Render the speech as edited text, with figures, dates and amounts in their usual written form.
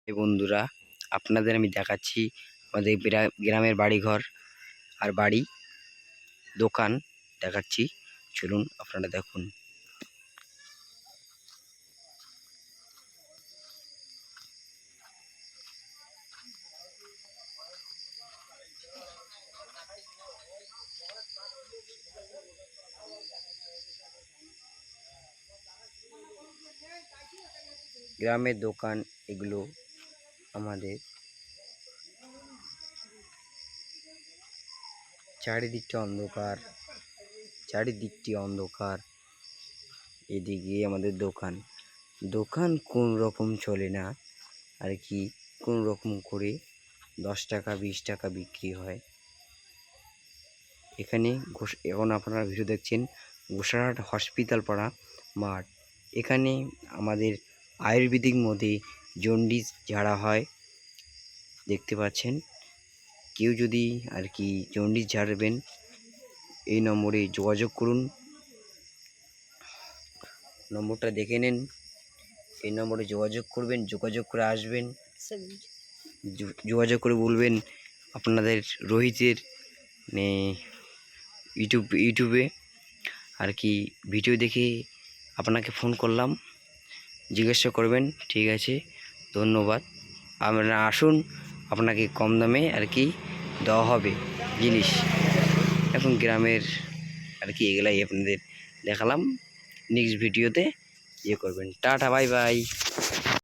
এই বন্ধুরা, আপনাদের আমি দেখাচ্ছি আমাদের গ্রামের বাড়িঘর আর বাড়ি দোকান দেখাচ্ছি। চলুন আপনারা দেখুন। গ্রামের দোকান এগুলো আমাদের। চারিদিকটি অন্ধকার। এদিকে আমাদের দোকান কোন রকম চলে না আর কি, কোন রকম করে 10 টাকা 20 টাকা বিক্রি হয় এখানে। এখন আপনারা ভিডিও দেখছেন গোসারহাট হসপিটাল পাড়া মাঠ। এখানে আমাদের আয়ুর্বেদিক মধ্যে জন্ডিস ঝাড়া হয়, দেখতে পাচ্ছেন। কেউ যদি আর কি জন্ডিস ঝাড়বেন, এই নম্বরে যোগাযোগ করুন। নম্বরটা দেখে নেন, এই নম্বরে যোগাযোগ করবেন, যোগাযোগ করে আসবেন, যোগাযোগ করে বলবেন আপনাদের রোহিতের ইউটিউবে আর কি ভিডিও দেখে আপনাকে ফোন করলাম, জিজ্ঞাসা করবেন। ঠিক আছে, ধন্যবাদ। আপনারা আসুন, আপনাকে কম দামে আর কি দেওয়া হবে জিনিস। এখন গ্রামের আর কি এগুলাই আপনাদের দেখালাম। নেক্সট ভিডিওতে করবেন। Tata, bye bye.